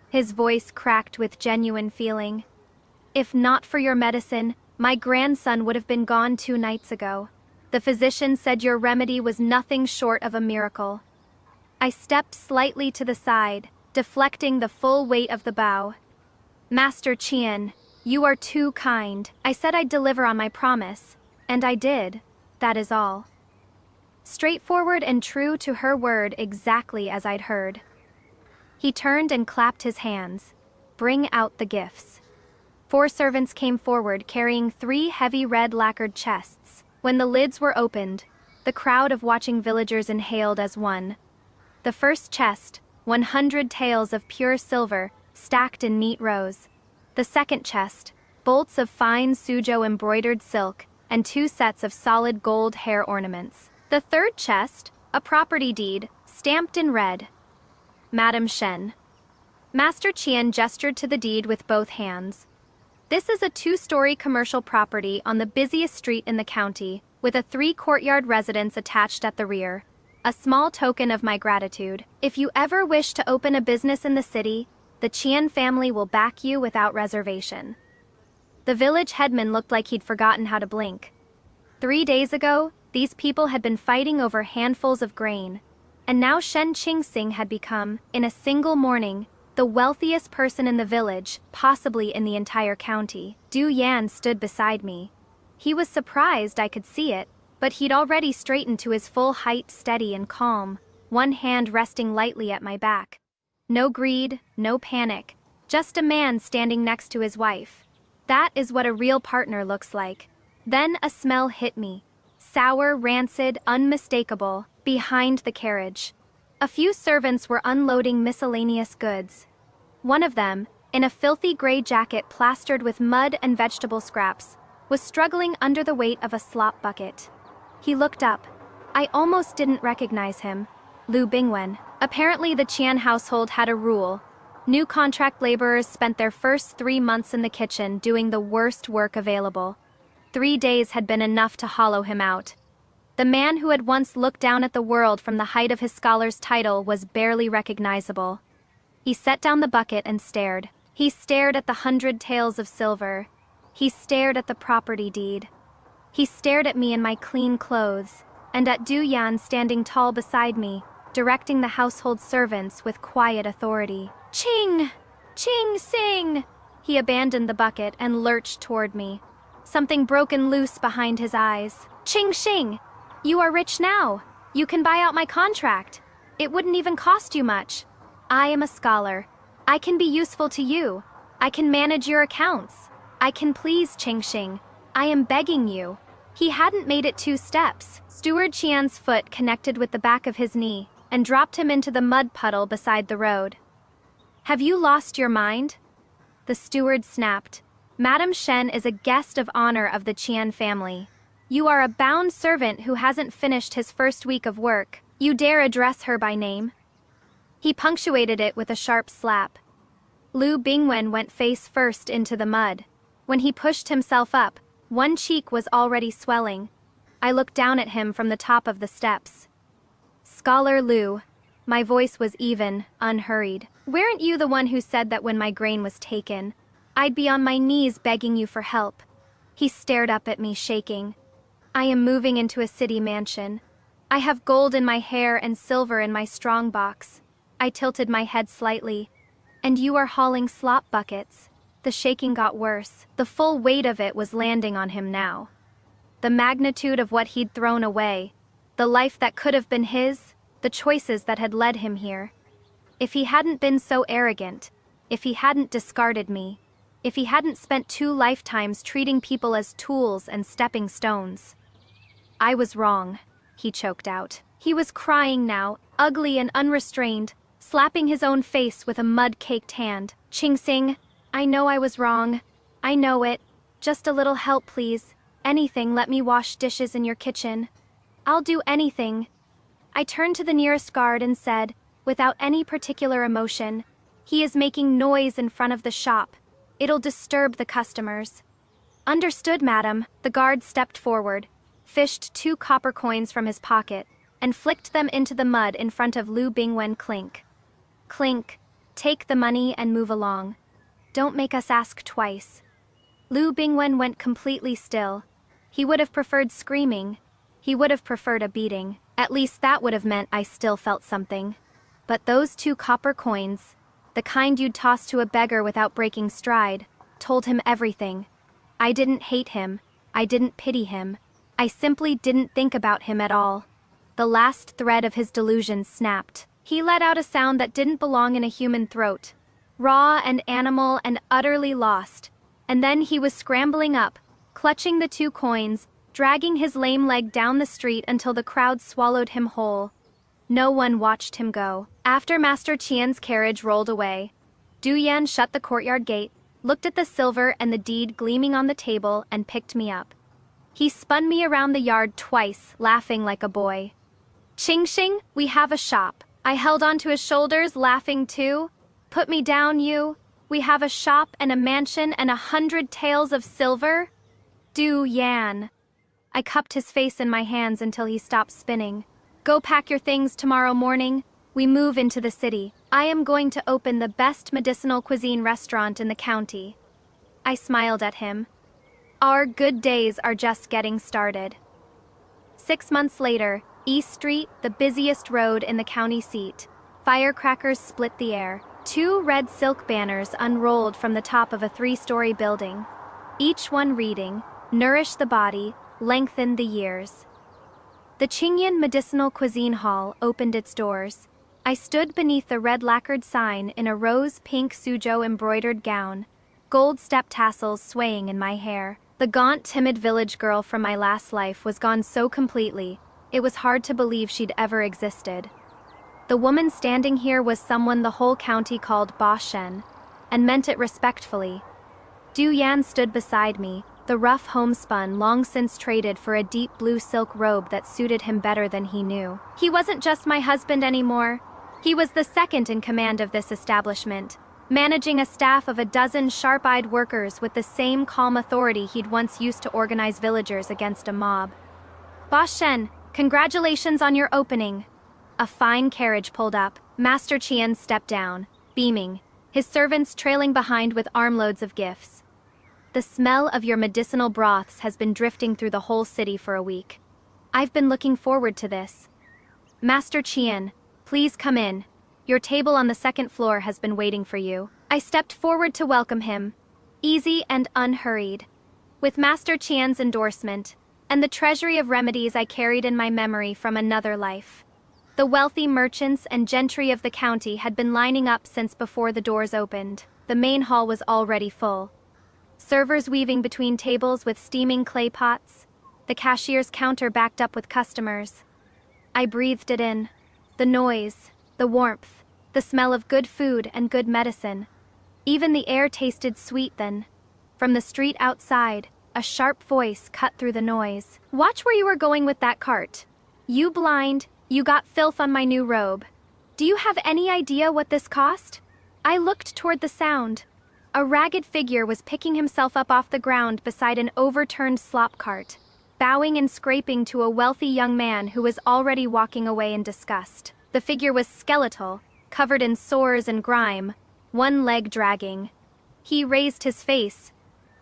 His voice cracked with genuine feeling. If not for your medicine, my grandson would have been gone 2 nights ago. The physician said your remedy was nothing short of a miracle. I stepped slightly to the side, deflecting the full weight of the bow. Master Qian, you are too kind. I said I'd deliver on my promise, and I did. That is all. Straightforward and true to her word, exactly as I'd heard. He turned and clapped his hands. Bring out the gifts. 4 servants came forward carrying 3 heavy red lacquered chests. When the lids were opened, the crowd of watching villagers inhaled as one. The first chest, 100 taels of pure silver, stacked in neat rows. The second chest, bolts of fine suzhou embroidered silk, and 2 sets of solid gold hair ornaments. The third chest, a property deed, stamped in red. Madam Shen. Master Qian gestured to the deed with both hands. This is a 2-story commercial property on the busiest street in the county, with a 3-courtyard residence attached at the rear. A small token of my gratitude. If you ever wish to open a business in the city, the Qian family will back you without reservation. The village headman looked like he'd forgotten how to blink. 3 days ago, these people had been fighting over handfuls of grain, and now Shen Qingsing had become, in a single morning, the wealthiest person in the village, possibly in the entire county. Du Yan stood beside me. He was surprised I could see it, but he'd already straightened to his full height, steady and calm, one hand resting lightly at my back. No greed, no panic, just a man standing next to his wife. That is what a real partner looks like. Then a smell hit me. Sour, rancid, unmistakable, behind the carriage. A few servants were unloading miscellaneous goods. One of them, in a filthy gray jacket plastered with mud and vegetable scraps, was struggling under the weight of a slop bucket. He looked up. I almost didn't recognize him. Lu Bingwen. Apparently the Qian household had a rule. New contract laborers spent their first 3 months in the kitchen doing the worst work available. 3 days had been enough to hollow him out. The man who had once looked down at the world from the height of his scholar's title was barely recognizable. He set down the bucket and stared. He stared at the 100 taels of silver. He stared at the property deed. He stared at me in my clean clothes, and at Du Yan standing tall beside me, directing the household servants with quiet authority. Ching! Ching sing! He abandoned the bucket and lurched toward me, something broken loose behind his eyes. Ching shing! You are rich now. You can buy out my contract. It wouldn't even cost you much. I am a scholar. I can be useful to you. I can manage your accounts. I can please Ching Shing. I am begging you. He hadn't made it 2 steps. Steward Qian's foot connected with the back of his knee and dropped him into the mud puddle beside the road. Have you lost your mind? The steward snapped. Madam Shen is a guest of honor of the Qian family. You are a bound servant who hasn't finished his first week of work. You dare address her by name? He punctuated it with a sharp slap. Lu Bingwen went face first into the mud. When he pushed himself up, one cheek was already swelling. I looked down at him from the top of the steps. Scholar Lu. My voice was even, unhurried. Weren't you the one who said that when my grain was taken, I'd be on my knees begging you for help? He stared up at me, shaking. I am moving into a city mansion. I have gold in my hair and silver in my strong box. I tilted my head slightly. And you are hauling slop buckets. The shaking got worse. The full weight of it was landing on him now. The magnitude of what he'd thrown away, the life that could have been his, the choices that had led him here. If he hadn't been so arrogant, if he hadn't discarded me, if he hadn't spent 2 lifetimes treating people as tools and stepping stones. I was wrong, he choked out. He was crying now, ugly and unrestrained, slapping his own face with a mud-caked hand. Ching Sing, I know I was wrong. I know it. Just a little help, please. Anything, let me wash dishes in your kitchen. I'll do anything. I turned to the nearest guard and said, without any particular emotion, he is making noise in front of the shop. It'll disturb the customers. Understood, madam. The guard stepped forward, fished 2 copper coins from his pocket, and flicked them into the mud in front of Lu Bingwen. Clink. Clink. Take the money and move along. Don't make us ask twice. Lu Bingwen went completely still. He would have preferred screaming. He would have preferred a beating. At least that would have meant I still felt something. But those 2 copper coins, the kind you'd toss to a beggar without breaking stride, told him everything. I didn't hate him. I didn't pity him. I simply didn't think about him at all. The last thread of his delusion snapped. He let out a sound that didn't belong in a human throat. Raw and animal and utterly lost. And then he was scrambling up, clutching the 2 coins, dragging his lame leg down the street until the crowd swallowed him whole. No one watched him go. After Master Qian's carriage rolled away, Du Yan shut the courtyard gate, looked at the silver and the deed gleaming on the table, and picked me up. He spun me around the yard twice, laughing like a boy. Ching Shing, we have a shop. I held onto his shoulders, laughing too. Put me down, you. We have a shop and a mansion and 100 taels of silver. Du Yan. I cupped his face in my hands until he stopped spinning. Go pack your things tomorrow morning. We move into the city. I am going to open the best medicinal cuisine restaurant in the county. I smiled at him. Our good days are just getting started. 6 months later, East Street, the busiest road in the county seat. Firecrackers split the air. 2 red silk banners unrolled from the top of a 3-story building. Each one reading, "Nourish the body, lengthen the years." The Qingyan Medicinal Cuisine Hall opened its doors. I stood beneath the red lacquered sign in a rose-pink Suzhou embroidered gown, gold step tassels swaying in my hair. The gaunt, timid village girl from my last life was gone so completely, it was hard to believe she'd ever existed. The woman standing here was someone the whole county called Ba Shen, and meant it respectfully. Du Yan stood beside me, the rough homespun long since traded for a deep blue silk robe that suited him better than he knew. He wasn't just my husband anymore. He was the second in command of this establishment, managing a staff of a dozen sharp-eyed workers with the same calm authority he'd once used to organize villagers against a mob. Ba Shen, congratulations on your opening. A fine carriage pulled up. Master Qian stepped down, beaming, his servants trailing behind with armloads of gifts. The smell of your medicinal broths has been drifting through the whole city for a week. I've been looking forward to this. Master Qian, Please come in. Your table on the second floor has been waiting for you. I stepped forward to welcome him, easy and unhurried. With Master Qian's endorsement, and the treasury of remedies I carried in my memory from another life. The wealthy merchants and gentry of the county had been lining up since before the doors opened. The main hall was already full. Servers weaving between tables with steaming clay pots, the cashier's counter backed up with customers. I breathed it in. The noise, the warmth, the smell of good food and good medicine. Even the air tasted sweet then. From the street outside, a sharp voice cut through the noise. Watch where you are going with that cart. You blind, you got filth on my new robe. Do you have any idea what this cost? I looked toward the sound. A ragged figure was picking himself up off the ground beside an overturned slop cart, bowing and scraping to a wealthy young man who was already walking away in disgust. The figure was skeletal, covered in sores and grime, one leg dragging. He raised his face.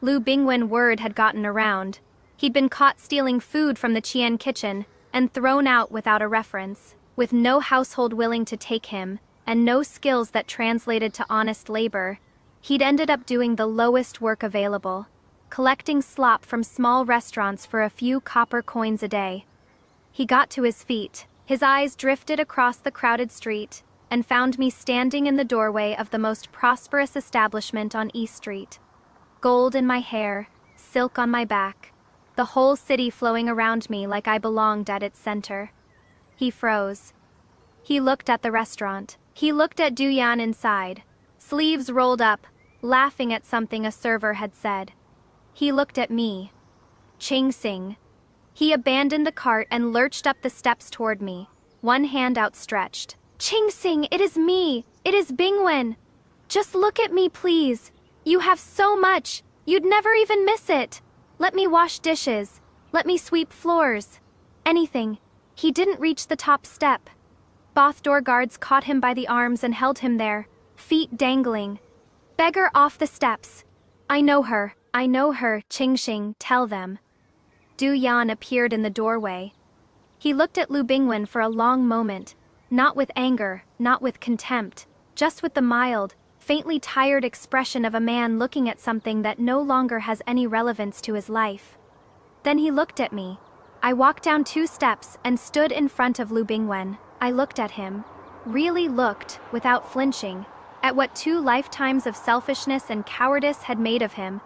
Lu Bingwen word had gotten around. He'd been caught stealing food from the Qian kitchen and thrown out without a reference, with no household willing to take him, and no skills that translated to honest labor. He'd ended up doing the lowest work available, collecting slop from small restaurants for a few copper coins a day. He got to his feet. His eyes drifted across the crowded street and found me standing in the doorway of the most prosperous establishment on East Street. Gold in my hair, silk on my back, the whole city flowing around me like I belonged at its center. He froze. He looked at the restaurant. He looked at Du Yan inside, sleeves rolled up, laughing at something a server had said. He looked at me. Ching Sing. He abandoned the cart and lurched up the steps toward me, one hand outstretched. Ching Sing, it is me. It is Bingwen. Just look at me, please. You have so much. You'd never even miss it. Let me wash dishes. Let me sweep floors. Anything. He didn't reach the top step. Both door guards caught him by the arms and held him there, feet dangling. Beggar off the steps. I know her, Ching Xing, tell them. Du Yan appeared in the doorway. He looked at Lu Bingwen for a long moment, not with anger, not with contempt, just with the mild, faintly tired expression of a man looking at something that no longer has any relevance to his life. Then he looked at me. I walked down 2 steps and stood in front of Lu Bingwen. I looked at him, really looked, without flinching, at what 2 lifetimes of selfishness and cowardice had made of him.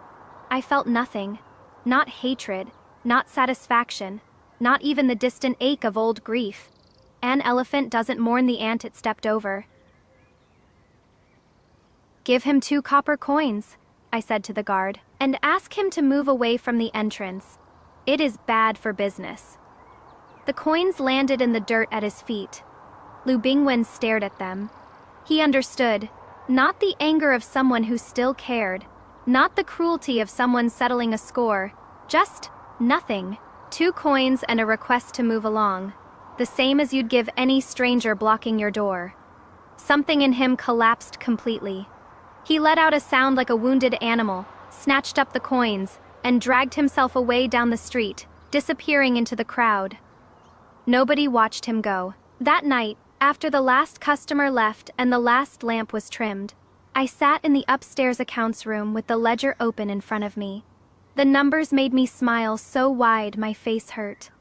I felt nothing, not hatred, not satisfaction, not even the distant ache of old grief. An elephant doesn't mourn the ant it stepped over. Give him 2 copper coins, I said to the guard, and ask him to move away from the entrance. It is bad for business. The coins landed in the dirt at his feet. Lu Bingwen stared at them. He understood, not the anger of someone who still cared, not the cruelty of someone settling a score, just nothing. 2 coins and a request to move along, the same as you'd give any stranger blocking your door. Something in him collapsed completely. He let out a sound like a wounded animal, snatched up the coins, and dragged himself away down the street, disappearing into the crowd. Nobody watched him go. That night, after the last customer left and the last lamp was trimmed, I sat in the upstairs accounts room with the ledger open in front of me. The numbers made me smile so wide my face hurt.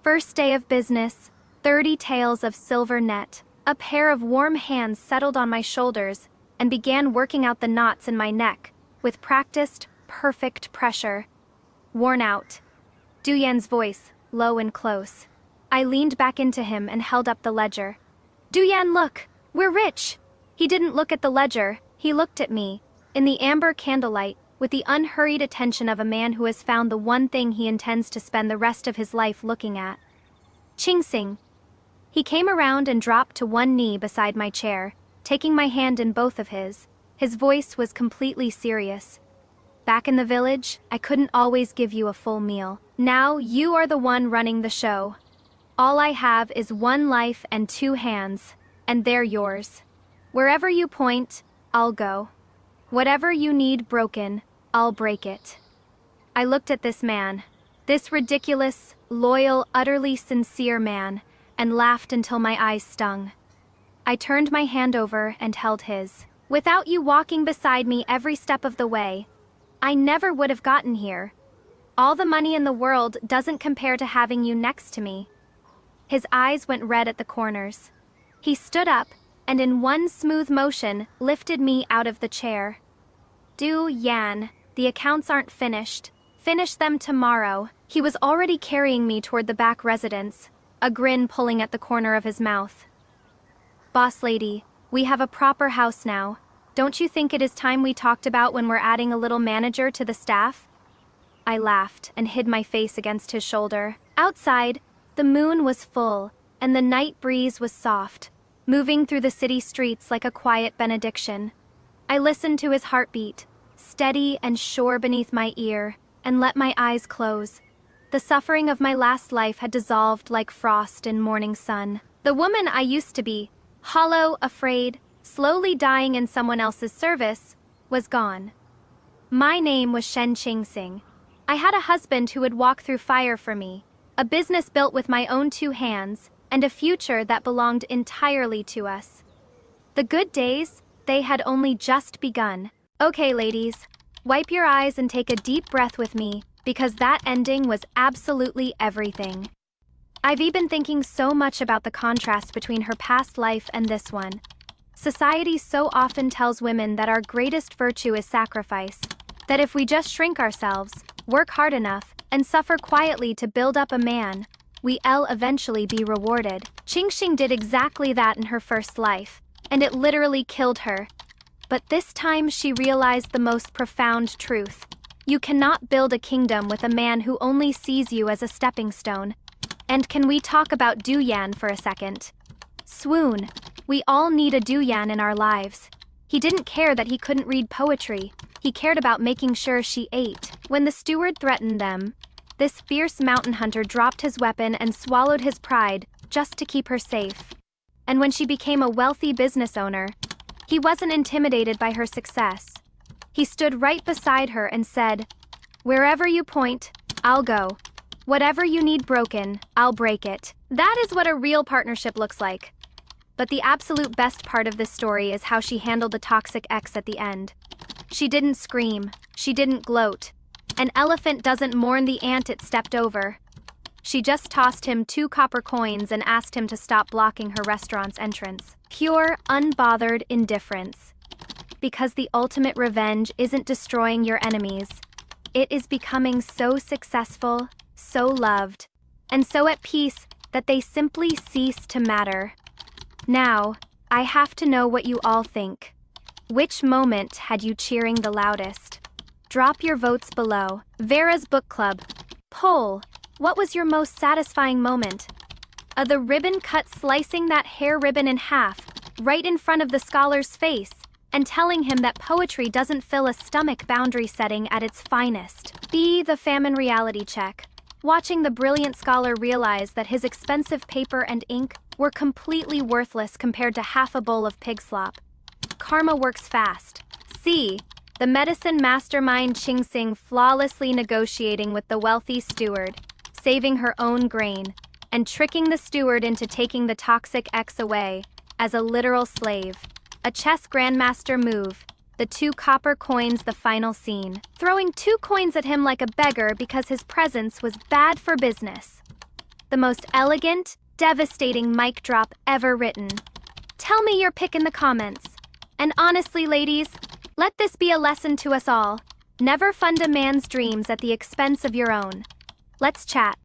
First day of business, 30 taels of silver net. A pair of warm hands settled on my shoulders and began working out the knots in my neck with practiced, perfect pressure. Worn out. Du Yan's voice, low and close. I leaned back into him and held up the ledger. Du Yan, look! We're rich! He didn't look at the ledger, he looked at me, in the amber candlelight, with the unhurried attention of a man who has found the one thing he intends to spend the rest of his life looking at. Ching Sing. He came around and dropped to one knee beside my chair, taking my hand in both of his. His voice was completely serious. Back in the village, I couldn't always give you a full meal. Now you are the one running the show. All I have is 1 life and 2 hands, and they're yours. Wherever you point, I'll go. Whatever you need broken, I'll break it. I looked at this man, this ridiculous, loyal, utterly sincere man, and laughed until my eyes stung. I turned my hand over and held his. Without you walking beside me every step of the way, I never would have gotten here. All the money in the world doesn't compare to having you next to me. His eyes went red at the corners. He stood up, and in one smooth motion, lifted me out of the chair. Du Yan, the accounts aren't finished. Finish them tomorrow. He was already carrying me toward the back residence, a grin pulling at the corner of his mouth. Boss lady, we have a proper house now. Don't you think it is time we talked about when we're adding a little manager to the staff? I laughed and hid my face against his shoulder. Outside, the moon was full, and the night breeze was soft, moving through the city streets like a quiet benediction. I listened to his heartbeat, steady and sure beneath my ear, and let my eyes close. The suffering of my last life had dissolved like frost in morning sun. The woman I used to be, hollow, afraid, slowly dying in someone else's service, was gone. My name was Shen Qingxing. I had a husband who would walk through fire for me, a business built with my own 2 hands, and a future that belonged entirely to us. The good days, they had only just begun. Okay, ladies, wipe your eyes and take a deep breath with me, because that ending was absolutely everything. I've been thinking so much about the contrast between her past life and this one. Society so often tells women that our greatest virtue is sacrifice, that if we just shrink ourselves, work hard enough, and suffer quietly to build up a man, we'll eventually be rewarded. Qingxing did exactly that in her first life, and it literally killed her. But this time she realized the most profound truth. You cannot build a kingdom with a man who only sees you as a stepping stone. And can we talk about Du Yan for a second? Swoon. We all need a Du Yan in our lives. He didn't care that he couldn't read poetry. He cared about making sure she ate. When the steward threatened them, this fierce mountain hunter dropped his weapon and swallowed his pride just to keep her safe. And when she became a wealthy business owner, he wasn't intimidated by her success. He stood right beside her and said, "Wherever you point, I'll go. Whatever you need broken, I'll break it." That is what a real partnership looks like. But the absolute best part of this story is how she handled the toxic ex at the end. She didn't scream. She didn't gloat. An elephant doesn't mourn the ant it stepped over. She just tossed him 2 copper coins and asked him to stop blocking her restaurant's entrance. Pure, unbothered indifference. Because the ultimate revenge isn't destroying your enemies. It is becoming so successful, so loved, and so at peace that they simply cease to matter. Now, I have to know what you all think. Which moment had you cheering the loudest? Drop your votes below. Vera's Book Club. Poll. What was your most satisfying moment? The ribbon cut slicing that hair ribbon in half, right in front of the scholar's face, and telling him that poetry doesn't fill a stomach boundary setting at its finest. B. The famine reality check. Watching the brilliant scholar realize that his expensive paper and ink were completely worthless compared to half a bowl of pig slop. Karma works fast. C. The medicine mastermind Qingxing flawlessly negotiating with the wealthy steward, saving her own grain, and tricking the steward into taking the toxic ex away as a literal slave. A chess grandmaster move. The 2 copper coins, the final scene. Throwing 2 coins at him like a beggar because his presence was bad for business. The most elegant, devastating mic drop ever written. Tell me your pick in the comments. And honestly, ladies, let this be a lesson to us all. Never fund a man's dreams at the expense of your own. Let's chat.